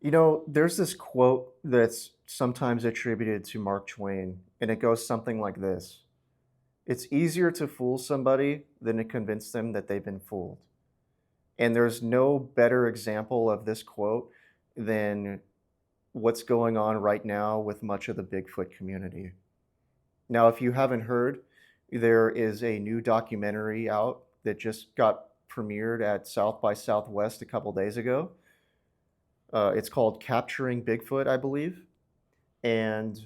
You know, there's this quote that's sometimes attributed to Mark Twain, and it goes something like this. It's easier to fool somebody than to convince them that they've been fooled. And there's no better example of this quote than what's going on right now with much of the Bigfoot community. Now, if you haven't heard, there is a new documentary out that just got premiered at South by Southwest a couple days ago. It's called Capturing Bigfoot, I believe. And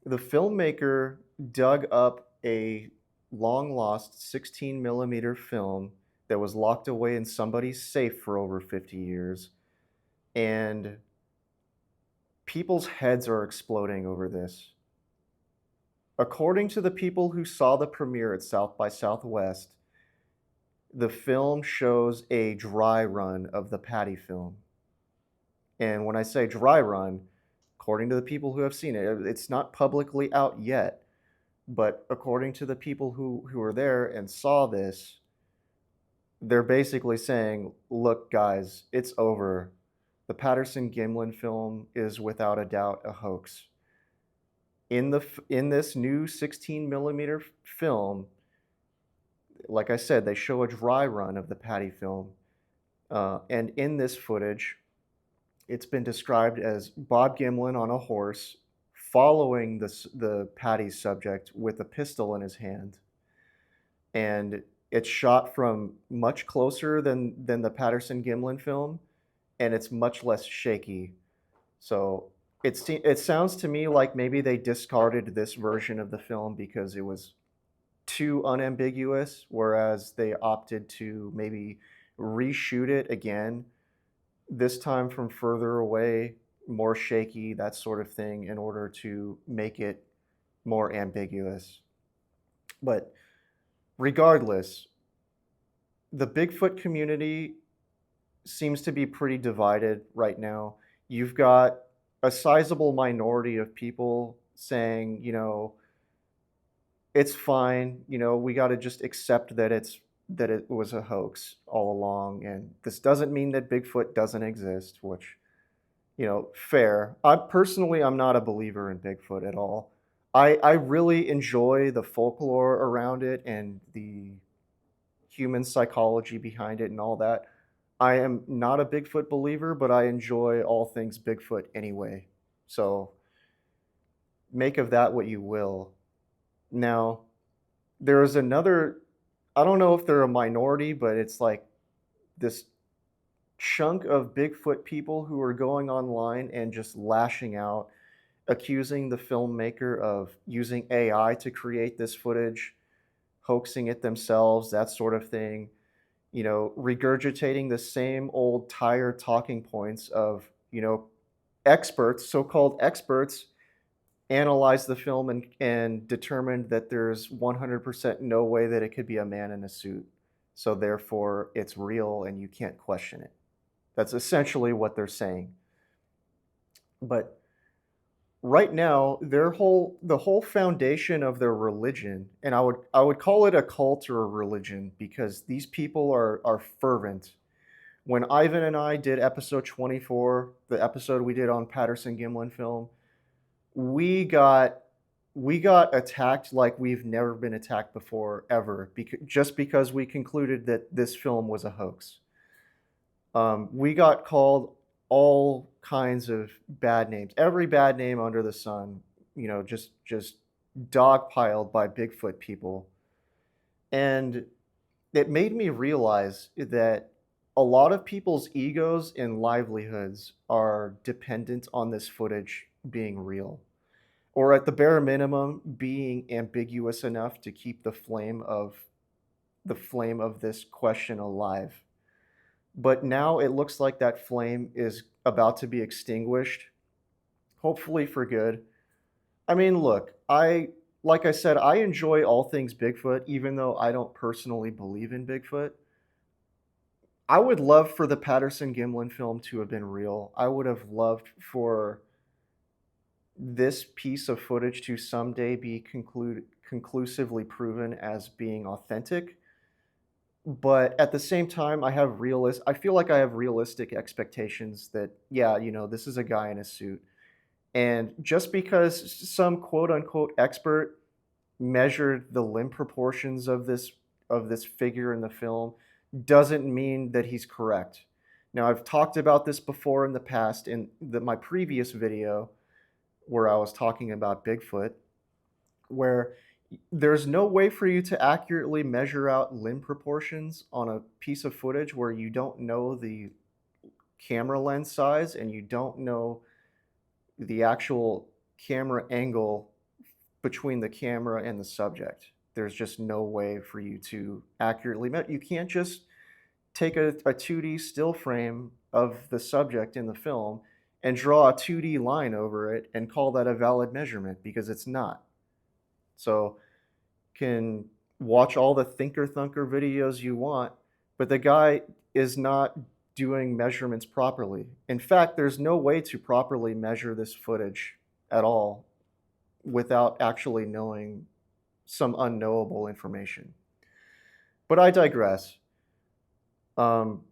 the filmmaker dug up a long lost 16 millimeter film that was locked away in somebody's safe for over 50 years. And people's heads are exploding over this. According to the people who saw the premiere at South by Southwest, the film shows a dry run of the Patty film. And when I say dry run, according to the people who have seen it, it's not publicly out yet, but according to the people who were there and saw this, they're basically saying, "Look, guys, it's over. The Patterson-Gimlin film is without a doubt a hoax." In this new 16 millimeter film, like I said, they show a dry run of the Patty film, and in this footage, it's been described as Bob Gimlin on a horse following the Patty's subject with a pistol in his hand, and it's shot from much closer than the Patterson-Gimlin film, and it's much less shaky. So it sounds to me like maybe they discarded this version of the film because it was too unambiguous, whereas they opted to maybe reshoot it again, this time from further away, more shaky, that sort of thing, in order to make it more ambiguous. But regardless, the Bigfoot community seems to be pretty divided right now. You've got a sizable minority of people saying, it's fine, we got to just accept that it was a hoax all along, and this doesn't mean that Bigfoot doesn't exist, which, fair. I'm not a believer in Bigfoot at all. I really enjoy the folklore around it and the human psychology behind it and all that. I am not a Bigfoot believer, but I enjoy all things Bigfoot anyway. So make of that what you will. Now, there is another, I don't know if they're a minority, but it's like this chunk of Bigfoot people who are going online and just lashing out, accusing the filmmaker of using AI to create this footage, hoaxing it themselves, that sort of thing. Regurgitating the same old tired talking points of, experts, so-called experts, analyzed the film and determined that there's 100% no way that it could be a man in a suit. So therefore, it's real and you can't question it. That's essentially what they're saying. But right now, the whole foundation of their religion, and I would call it a cult or a religion because these people are fervent. When Ivan and I did episode 24, the episode we did on Patterson-Gimlin film, we got we got attacked like we've never been attacked before ever, just because we concluded that this film was a hoax. We got called all kinds of bad names, every bad name under the sun, just dogpiled by Bigfoot people. And it made me realize that a lot of people's egos and livelihoods are dependent on this footage being real, or at the bare minimum, being ambiguous enough to keep the flame of this question alive. But now it looks like that flame is about to be extinguished, hopefully for good. I mean, look, like I said, I enjoy all things Bigfoot, even though I don't personally believe in Bigfoot. I would love for the Patterson-Gimlin film to have been real. I would have loved for this piece of footage to someday be conclusively proven as being authentic. But at the same time, I feel like I have realistic expectations that, yeah, this is a guy in a suit. And just because some quote unquote expert measured the limb proportions of this figure in the film doesn't mean that he's correct. Now, I've talked about this before in the past in my previous video where I was talking about Bigfoot, where there's no way for you to accurately measure out limb proportions on a piece of footage where you don't know the camera lens size and you don't know the actual camera angle between the camera and the subject. There's just no way for you to accurately you can't just take a 2D still frame of the subject in the film and draw a 2D line over it and call that a valid measurement because it's not. So can watch all the Thinker Thunker videos you want, but the guy is not doing measurements properly. In fact, there's no way to properly measure this footage at all without actually knowing some unknowable information. But I digress. Um,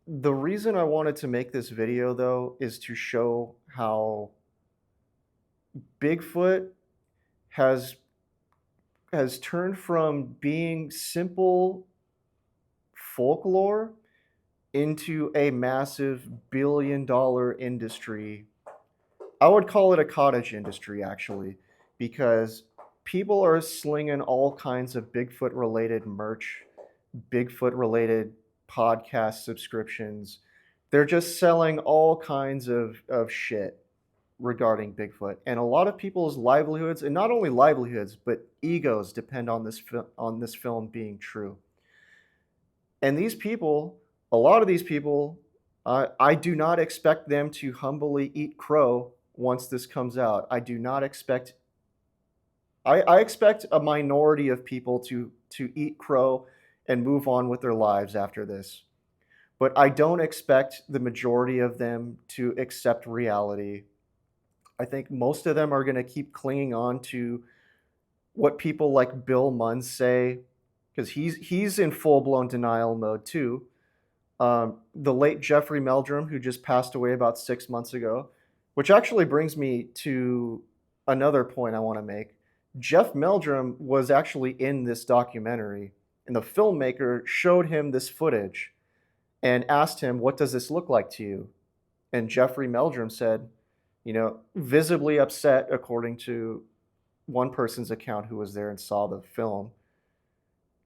the reason I wanted to make this video, though, is to show how Bigfoot has turned from being simple folklore into a massive billion-dollar industry. I would call it a cottage industry, actually, because people are slinging all kinds of Bigfoot related merch, Bigfoot related podcast subscriptions. They're just selling all kinds of shit regarding Bigfoot. And a lot of people's livelihoods, and not only livelihoods, but egos depend on on this film being true. And these people, a lot of these people, I do not expect them to humbly eat crow once this comes out. I do not expect. I expect a minority of people to eat crow and move on with their lives after this. But I don't expect the majority of them to accept reality. I think most of them are going to keep clinging on to what people like Bill Munn say, because he's in full blown denial mode too. The late Jeffrey Meldrum, who just passed away about 6 months ago, which actually brings me to another point I want to make. Jeff Meldrum was actually in this documentary, and the filmmaker showed him this footage and asked him, "What does this look like to you?" And Jeffrey Meldrum said, visibly upset, according to one person's account who was there and saw the film.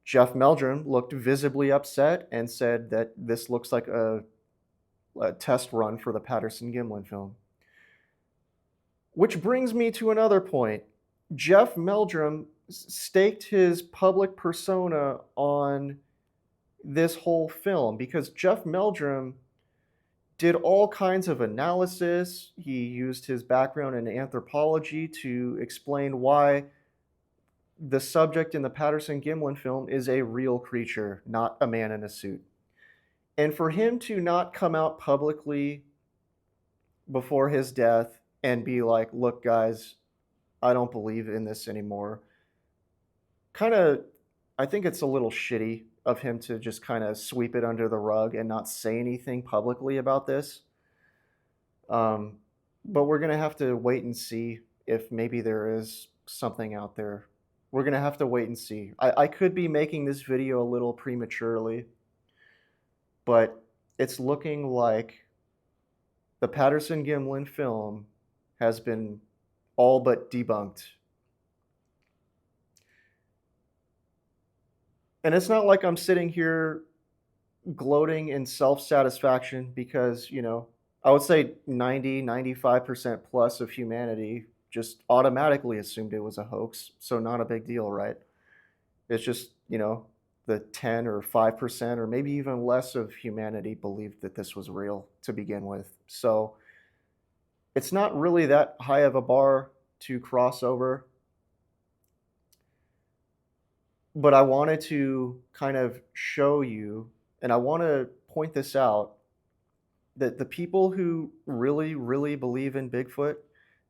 Jeff Meldrum looked visibly upset and said that this looks like a test run for the Patterson-Gimlin film. Which brings me to another point. Jeff Meldrum staked his public persona on this whole film because Jeff Meldrum did all kinds of analysis. He used his background in anthropology to explain why the subject in the Patterson-Gimlin film is a real creature, not a man in a suit. And for him to not come out publicly before his death and be like, "Look, guys, I don't believe in this anymore," kind of, I think it's a little shitty of him to just kind of sweep it under the rug and not say anything publicly about this. Um, but we're going to have to wait and see if maybe there is something out there. We're going to have to wait and see. I could be making this video a little prematurely, but it's looking like the Patterson-Gimlin film has been all but debunked. And it's not like I'm sitting here gloating in self-satisfaction because, I would say 95% plus of humanity just automatically assumed it was a hoax. So not a big deal, right? It's just, the 10 or 5% or maybe even less of humanity believed that this was real to begin with. So it's not really that high of a bar to cross over. But I wanted to kind of show you, and I want to point this out, that the people who really, really believe in Bigfoot,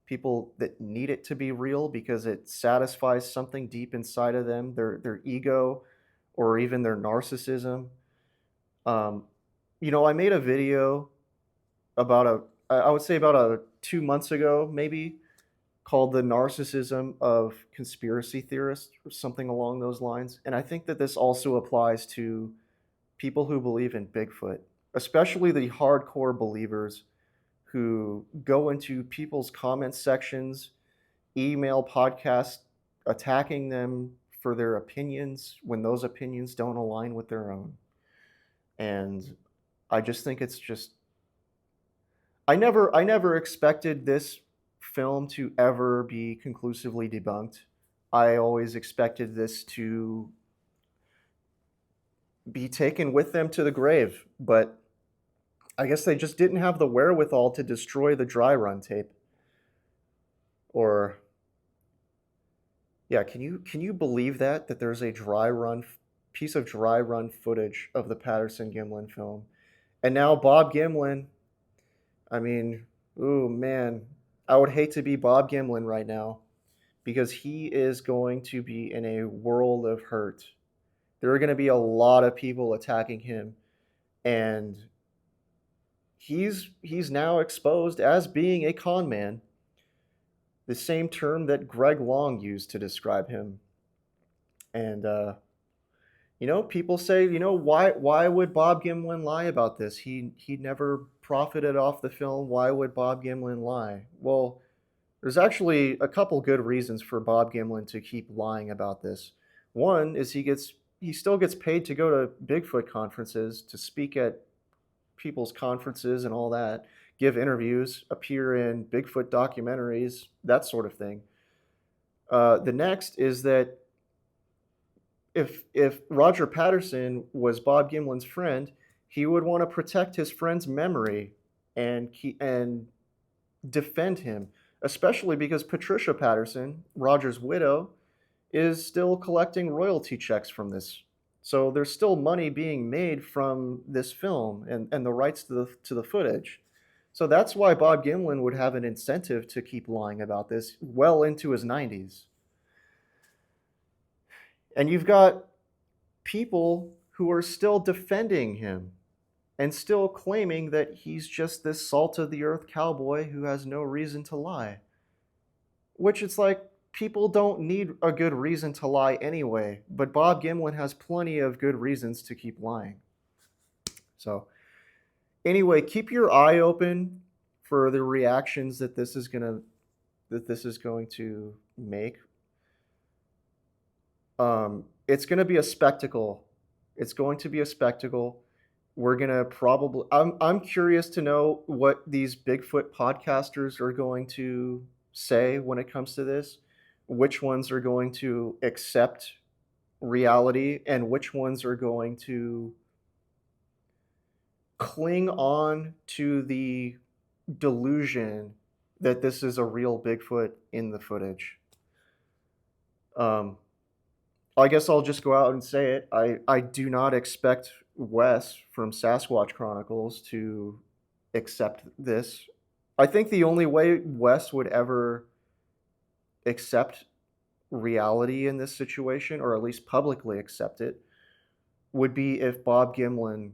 people that need it to be real because it satisfies something deep inside of them, their ego, or even their narcissism. Um, I made a video about I would say about 2 months ago, maybe, called "The Narcissism of Conspiracy Theorists" or something along those lines. And I think that this also applies to people who believe in Bigfoot, especially the hardcore believers who go into people's comment sections, email podcasts attacking them for their opinions when those opinions don't align with their own. And I just think it's just I never expected this film to ever be conclusively debunked. I always expected this to be taken with them to the grave, but I guess they just didn't have the wherewithal to destroy the dry run tape. Or yeah, can you believe that there's a piece of dry run footage of the Patterson-Gimlin film? And now Bob Gimlin, I mean, ooh man, I would hate to be Bob Gimlin right now because he is going to be in a world of hurt. There are going to be a lot of people attacking him, and he's now exposed as being a con man, the same term that Greg Long used to describe him. And people say, why would Bob Gimlin lie about this? He never profited off the film. Why would Bob Gimlin lie? Well, there's actually a couple good reasons for Bob Gimlin to keep lying about this. One is he still gets paid to go to Bigfoot conferences, to speak at people's conferences and all that, give interviews, appear in Bigfoot documentaries, that sort of thing. The next is that if Roger Patterson was Bob Gimlin's friend, he would want to protect his friend's memory and defend him, especially because Patricia Patterson, Roger's widow, is still collecting royalty checks from this. So there's still money being made from this film and the rights to the footage. So that's why Bob Gimlin would have an incentive to keep lying about this well into his 90s. And you've got people who are still defending him and still claiming that he's just this salt of the earth cowboy who has no reason to lie. Which it's like, people don't need a good reason to lie anyway, but Bob Gimlin has plenty of good reasons to keep lying. So, anyway, keep your eye open for the reactions that this is going to make. It's going to be a spectacle. It's going to be a spectacle. We're going to probably I'm curious to know what these Bigfoot podcasters are going to say when it comes to this. Which ones are going to accept reality and which ones are going to cling on to the delusion that this is a real Bigfoot in the footage. I guess I'll just go out and say it. I do not expect Wes from Sasquatch Chronicles to accept this. I think the only way Wes would ever accept reality in this situation, or at least publicly accept it, would be if Bob Gimlin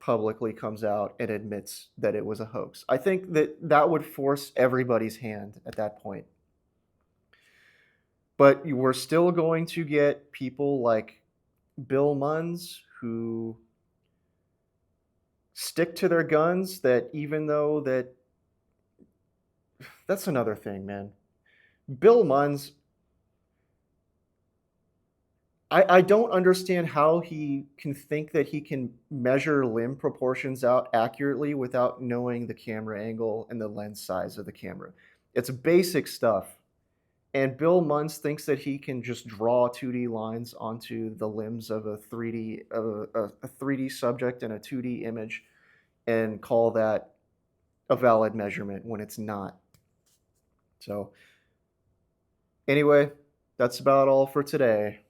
publicly comes out and admits that it was a hoax. I think that would force everybody's hand at that point. But we're still going to get people like Bill Munns who stick to their guns, that even though that's another thing, man. Bill Munns, I don't understand how he can think that he can measure limb proportions out accurately without knowing the camera angle and the lens size of the camera. It's basic stuff. And Bill Munns thinks that he can just draw 2D lines onto the limbs of a 3D subject and a 2D image and call that a valid measurement when it's not. So anyway, that's about all for today.